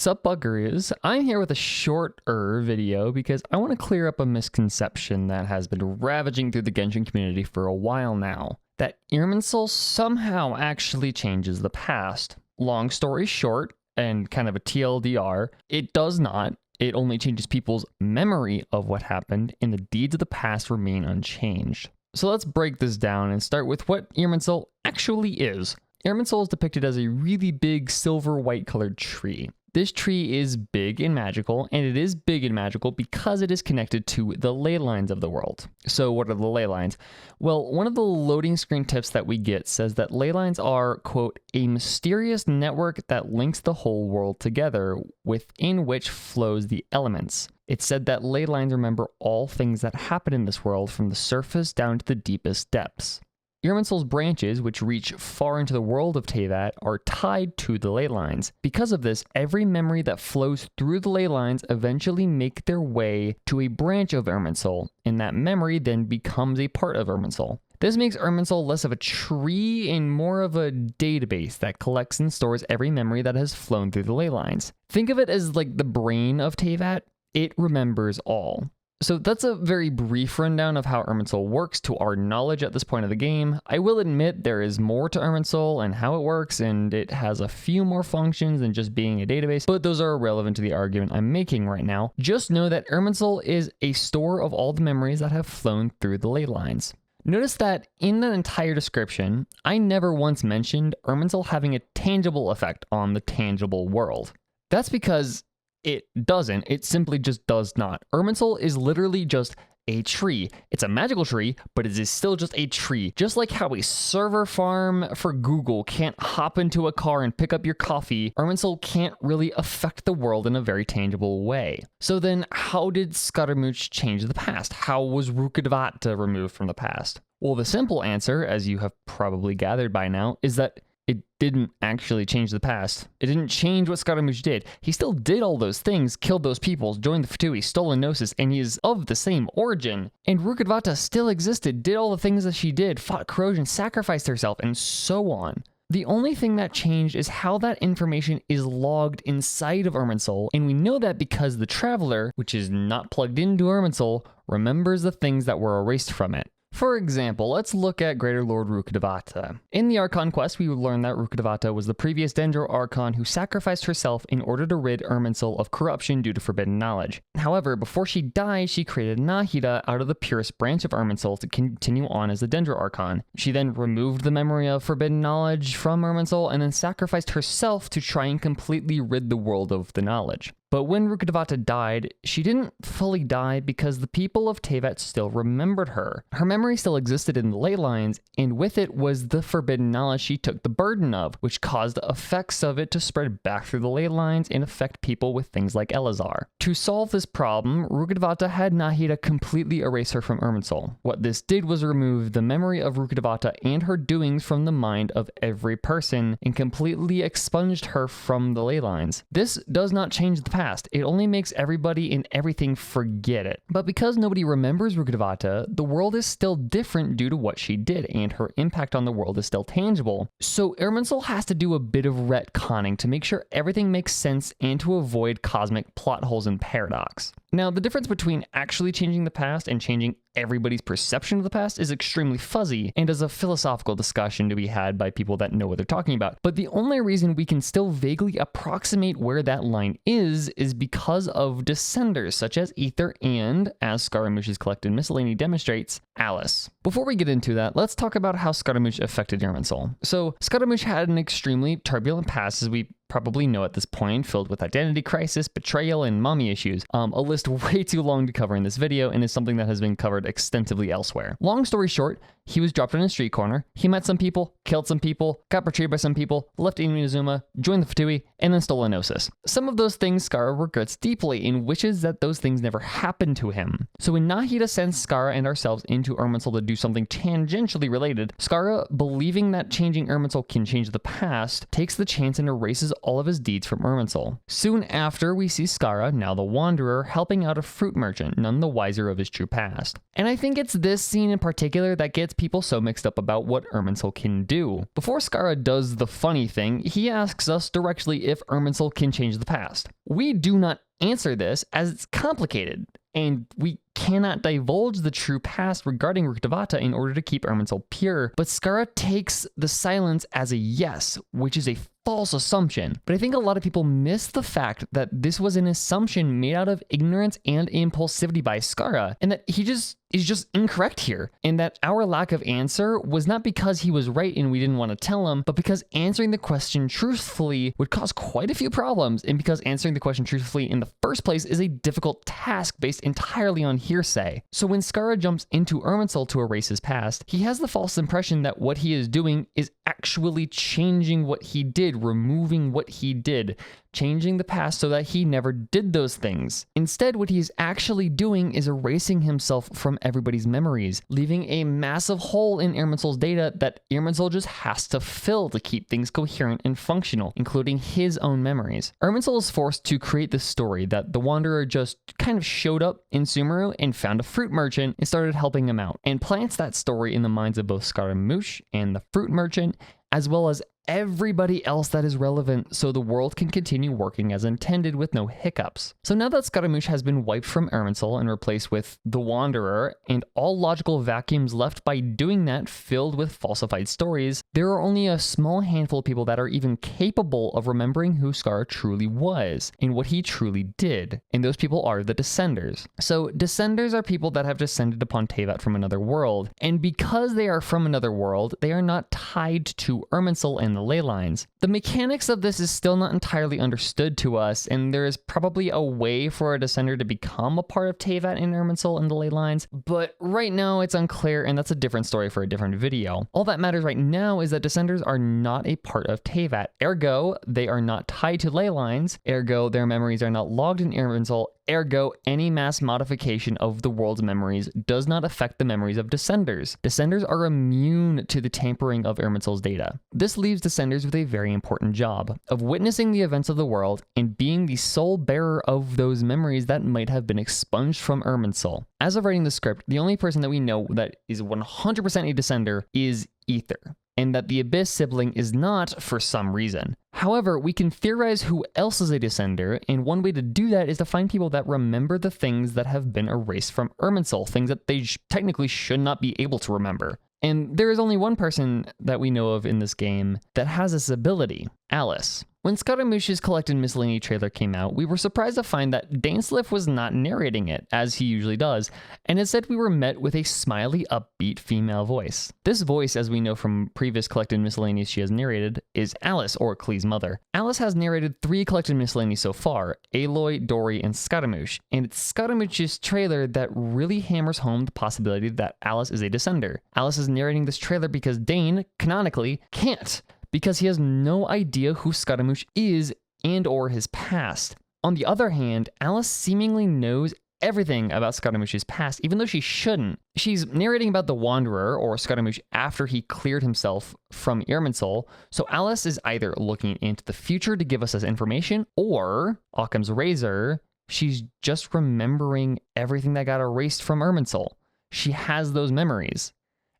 What's up, Buckaroos? I'm here with a shorter video because I want to clear up a misconception that has been ravaging through the Genshin community for a while now, that Irminsul somehow actually changes the past. Long story short, and kind of a TLDR, it does not. It only changes people's memory of what happened, and the deeds of the past remain unchanged. So let's break this down and start with what Irminsul actually is. Irminsul is depicted as a really big silver white colored tree. This tree is big and magical, and it is big and magical because it is connected to the ley lines of the world. So what are the ley lines? Well, one of the loading screen tips that we get says that ley lines are, quote, a mysterious network that links the whole world together, within which flows the elements. It said that ley lines remember all things that happen in this world from the surface down to the deepest depths. Irminsul's branches, which reach far into the world of Teyvat, are tied to the ley lines. Because of this, every memory that flows through the ley lines eventually make their way to a branch of Irminsul, and that memory then becomes a part of Irminsul. This makes Irminsul less of a tree and more of a database that collects and stores every memory that has flown through the ley lines. Think of it as like the brain of Teyvat. It remembers all. So that's a very brief rundown of how Irminsul works to our knowledge at this point of the game. I will admit there is more to Irminsul and how it works, and it has a few more functions than just being a database, but those are irrelevant to the argument I'm making right now. Just know that Irminsul is a store of all the memories that have flown through the ley lines. Notice that in the entire description, I never once mentioned Irminsul having a tangible effect on the tangible world. That's because it doesn't. It simply just does not. Irminsul is literally just a tree. It's a magical tree, but it is still just a tree. Just like how a server farm for Google can't hop into a car and pick up your coffee, Irminsul can't really affect the world in a very tangible way. So then how did Scaramouche change the past? How was Rukkhadevata removed from the past? Well, the simple answer, as you have probably gathered by now, is that it didn't actually change the past. It didn't change what Scaramouche did. He still did all those things, killed those people, joined the Fatui, stole a Gnosis, and he is of the same origin. And Rukkhadevata still existed, did all the things that she did, fought corrosion, sacrificed herself, and so on. The only thing that changed is how that information is logged inside of Irminsul, and we know that because the Traveler, which is not plugged into Irminsul, remembers the things that were erased from it. For example, let's look at Greater Lord Rukkhadevata. In the Archon quest, we would learn that Rukkhadevata was the previous Dendro Archon who sacrificed herself in order to rid Irminsul of corruption due to forbidden knowledge. However, before she died, she created Nahida out of the purest branch of Irminsul to continue on as the Dendro Archon. She then removed the memory of forbidden knowledge from Irminsul and then sacrificed herself to try and completely rid the world of the knowledge. But when Rukkhadevata died, she didn't fully die because the people of Teyvat still remembered her. Her memory still existed in the ley lines, and with it was the forbidden knowledge she took the burden of, which caused the effects of it to spread back through the ley lines and affect people with things like erasure. To solve this problem, Rukkhadevata had Nahida completely erase her from Irminsul. What this did was remove the memory of Rukkhadevata and her doings from the mind of every person and completely expunged her from the ley lines. This does not change the past. It only makes everybody and everything forget it. But because nobody remembers Rukkhadevata, the world is still different due to what she did, and her impact on the world is still tangible. So Irminsul has to do a bit of retconning to make sure everything makes sense and to avoid cosmic plot holes and paradox. Now, the difference between actually changing the past and changing everybody's perception of the past is extremely fuzzy and is a philosophical discussion to be had by people that know what they're talking about. But the only reason we can still vaguely approximate where that line is because of descenders such as Ether and, as Scaramouche's collected miscellany demonstrates, Alice. Before we get into that, let's talk about how Scaramouche affected Irminsul. So Scaramouche had an extremely turbulent past, as we probably know at this point, filled with identity crisis, betrayal, and mommy issues. A list way too long to cover in this video and is something that has been covered extensively elsewhere. Long story short, he was dropped in a street corner, he met some people, killed some people, got betrayed by some people, left Inazuma, joined the Fatui, and then stole a Gnosis. Some of those things Skara regrets deeply and wishes that those things never happened to him. So when Nahida sends Skara and ourselves into Irminsul to do something tangentially related, Skara, believing that changing Irminsul can change the past, takes the chance and erases all of his deeds from Irminsul. Soon after, we see Skara, now the Wanderer, helping out a fruit merchant, none the wiser of his true past. And I think it's this scene in particular that gets gets people so mixed up about what Irminsul can do. Before Skara does the funny thing, he asks us directly if Irminsul can change the past. We do not answer this as it's complicated, and we cannot divulge the true past regarding Rukkhadevata in order to keep Irminsul pure, but Skara takes the silence as a yes, which is a false assumption. But I think a lot of people miss the fact that this was an assumption made out of ignorance and impulsivity by Skara, and that he is just incorrect here, and that our lack of answer was not because he was right and we didn't want to tell him, but because answering the question truthfully would cause quite a few problems, and because answering the question truthfully in the first place is a difficult task based entirely on hearsay. So when Skara jumps into Irminsul to erase his past, he has the false impression that what he is doing is actually changing what he did, removing what he did, changing the past so that he never did those things. Instead, what he is actually doing is erasing himself from everybody's memories, leaving a massive hole in Irminsul's data that Irminsul just has to fill to keep things coherent and functional, including his own memories. Irminsul is forced to create this story that the Wanderer just kind of showed up in Sumeru and found a fruit merchant and started helping him out, and plants that story in the minds of both Scaramouche and the fruit merchant, as well as everybody else that is relevant, so the world can continue working as intended with no hiccups. So now that Scaramouche has been wiped from Irminsul and replaced with the Wanderer, and all logical vacuums left by doing that filled with falsified stories, there are only a small handful of people that are even capable of remembering who Skara truly was and what he truly did, and those people are the Descenders. So Descenders are people that have descended upon Teyvat from another world, and because they are from another world, they are not tied to Irminsul and the ley lines. The mechanics of this is still not entirely understood to us, and there is probably a way for a Descender to become a part of Teyvat and Irminsul and the ley lines, but right now it's unclear, and that's a different story for a different video. All that matters right now is that Descenders are not a part of Teyvat, ergo they are not tied to ley lines, ergo their memories are not logged in Irminsul, ergo any mass modification of the world's memories does not affect the memories of Descenders. Descenders are immune to the tampering of Irminsul's data. This leaves Descenders with a very important job of witnessing the events of the world and being the sole bearer of those memories that might have been expunged from Irminsul. As of writing the script, the only person that we know that is 100% a Descender is Ether, and that the Abyss sibling is not for some reason. However, we can theorize who else is a Descender, and one way to do that is to find people that remember the things that have been erased from Irminsul, things that they technically should not be able to remember. And there is only one person that we know of in this game that has this ability, Alice. When Scaramouche's Collected Miscellany trailer came out, we were surprised to find that Dainsliff was not narrating it, as he usually does, and instead we were met with a smiley, upbeat female voice. This voice, as we know from previous Collected Miscellanies she has narrated, is Alice, or Klee's mother. Alice has narrated 3 Collected Miscellanies so far, Aloy, Dory, and Scaramouche, and it's Scaramouche's trailer that really hammers home the possibility that Alice is a Descender. Alice is narrating this trailer because Dane, canonically, can't, because he has no idea who Scaramouche is and or his past. On the other hand, Alice seemingly knows everything about Scaramouche's past, even though she shouldn't. She's narrating about the Wanderer, or Scaramouche, after he cleared himself from Irminsul, so Alice is either looking into the future to give us this information, or, Occam's razor, she's just remembering everything that got erased from Irminsul. She has those memories.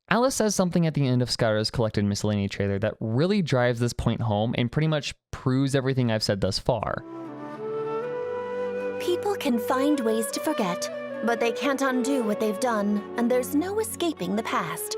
Alice says something at the end of Skara's Collected Miscellany trailer that really drives this point home and pretty much proves everything I've said thus far. People can find ways to forget, but they can't undo what they've done, and there's no escaping the past.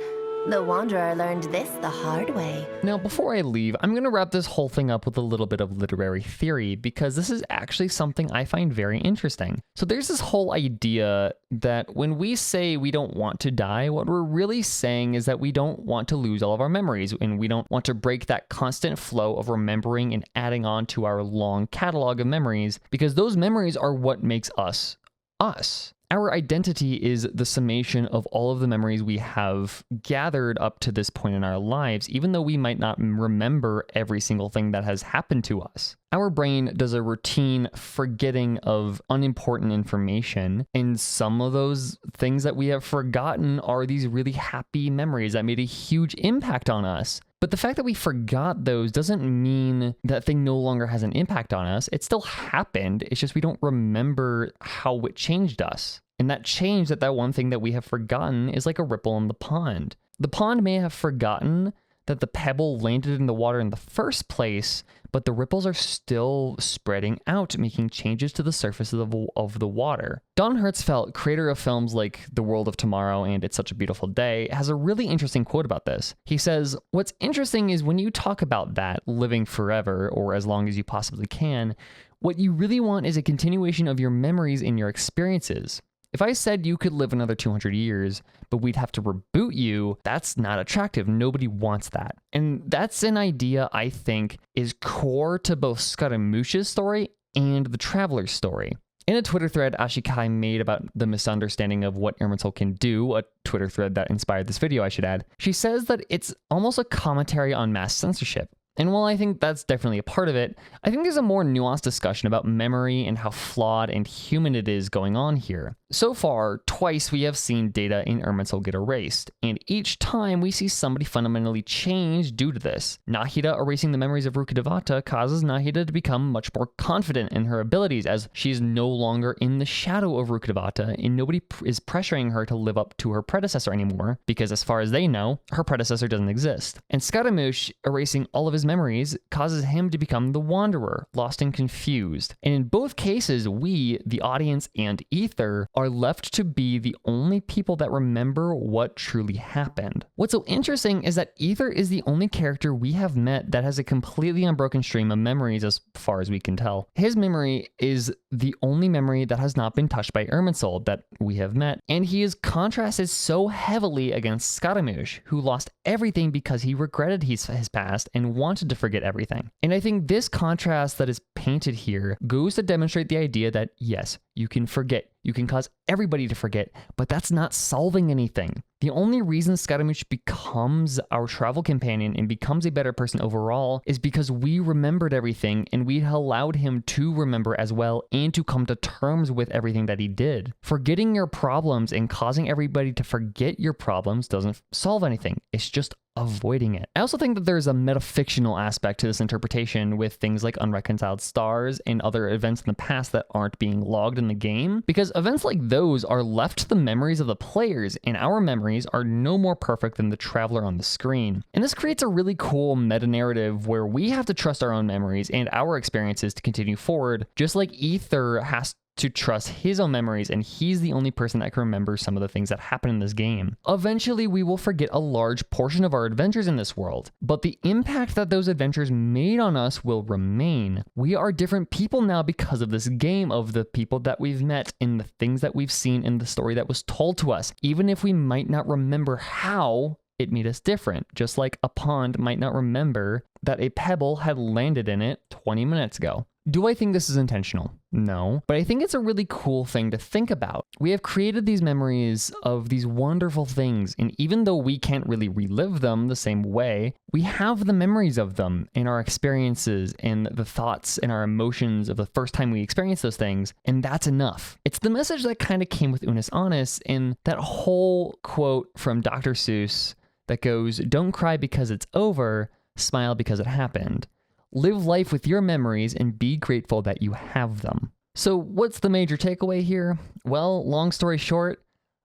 The Wanderer learned this the hard way. Now, before I leave, I'm going to wrap this whole thing up with a little bit of literary theory, because this is actually something I find very interesting. So there's this whole idea that when we say we don't want to die, what we're really saying is that we don't want to lose all of our memories, and we don't want to break that constant flow of remembering and adding on to our long catalog of memories, because those memories are what makes us, us. Our identity is the summation of all of the memories we have gathered up to this point in our lives, even though we might not remember every single thing that has happened to us. Our brain does a routine forgetting of unimportant information, and some of those things that we have forgotten are these really happy memories that made a huge impact on us. But the fact that we forgot those doesn't mean that thing no longer has an impact on us. It still happened. It's just we don't remember how it changed us. And that change, that one thing that we have forgotten, is like a ripple in the pond. The pond may have forgotten that the pebble landed in the water in the first place, but the ripples are still spreading out, making changes to the surface of the water. Don Hertzfeldt, creator of films like The World of Tomorrow and It's Such a Beautiful Day, has a really interesting quote about this. He says, "What's interesting is when you talk about that, living forever, or as long as you possibly can, what you really want is a continuation of your memories and your experiences. If I said you could live another 200 years, but we'd have to reboot you, that's not attractive. Nobody wants that." And that's an idea I think is core to both Scaramouche's story and the Traveler's story. In a Twitter thread Ashikai made about the misunderstanding of what Irminsul can do, a Twitter thread that inspired this video, I should add, she says that it's almost a commentary on mass censorship. And while I think that's definitely a part of it, I think there's a more nuanced discussion about memory and how flawed and human it is going on here. So far, twice we have seen data in Irminsul get erased, and each time we see somebody fundamentally change due to this. Nahida erasing the memories of Rukkhadevata causes Nahida to become much more confident in her abilities, as she is no longer in the shadow of Rukkhadevata, and nobody is pressuring her to live up to her predecessor anymore, because as far as they know, her predecessor doesn't exist. And Scaramouche erasing all of his memories causes him to become the Wanderer, lost and confused. And in both cases, we, the audience and Ether, are left to be the only people that remember what truly happened. What's so interesting is that Ether is the only character we have met that has a completely unbroken stream of memories as far as we can tell. His memory is the only memory that has not been touched by Irminsul that we have met, and he is contrasted so heavily against Scaramouche, who lost everything because he regretted his past and wanted to forget everything. And I think this contrast that is painted here goes to demonstrate the idea that yes, you can forget. You can cause everybody to forget, but that's not solving anything. The only reason Scaramouche becomes our travel companion and becomes a better person overall is because we remembered everything and we allowed him to remember as well and to come to terms with everything that he did. Forgetting your problems and causing everybody to forget your problems doesn't solve anything. It's just avoiding it. I also think that there's a metafictional aspect to this interpretation with things like unreconciled stars and other events in the past that aren't being logged in the game, because events like those are left to the memories of the players, and our memories are no more perfect than the traveler on the screen. And this creates a really cool meta-narrative where we have to trust our own memories and our experiences to continue forward, just like Ether has to trust his own memories, and he's the only person that can remember some of the things that happen in this game. Eventually, we will forget a large portion of our adventures in this world, but the impact that those adventures made on us will remain. We are different people now because of this game, of the people that we've met and the things that we've seen in the story that was told to us, even if we might not remember how it made us different, just like a pond might not remember that a pebble had landed in it 20 minutes ago. Do I think this is intentional? No, but I think it's a really cool thing to think about. We have created these memories of these wonderful things, and even though we can't really relive them the same way, we have the memories of them and our experiences and the thoughts and our emotions of the first time we experienced those things, and that's enough. It's the message that kind of came with Unus Annus in that whole quote from Dr. Seuss that goes, "Don't cry because it's over, smile because it happened. Live life with your memories and be grateful that you have them." So what's the major takeaway here? Well, long story short,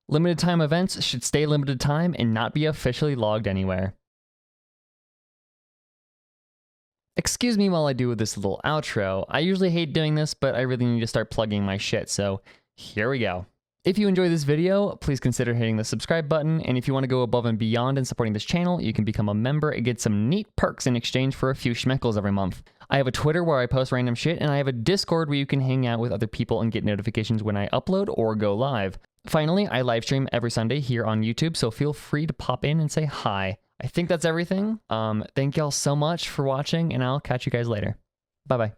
limited time events should stay limited time and not be officially logged anywhere. Excuse me while I do this little outro. I usually hate doing this, but I really need to start plugging my shit, so here we go. If you enjoyed this video, please consider hitting the subscribe button, and if you want to go above and beyond in supporting this channel, you can become a member and get some neat perks in exchange for a few schmeckles every month. I have a Twitter where I post random shit, and I have a Discord where you can hang out with other people and get notifications when I upload or go live. Finally, I live stream every Sunday here on YouTube, so feel free to pop in and say hi. I think that's everything. Thank y'all so much for watching, and I'll catch you guys later. Bye-bye.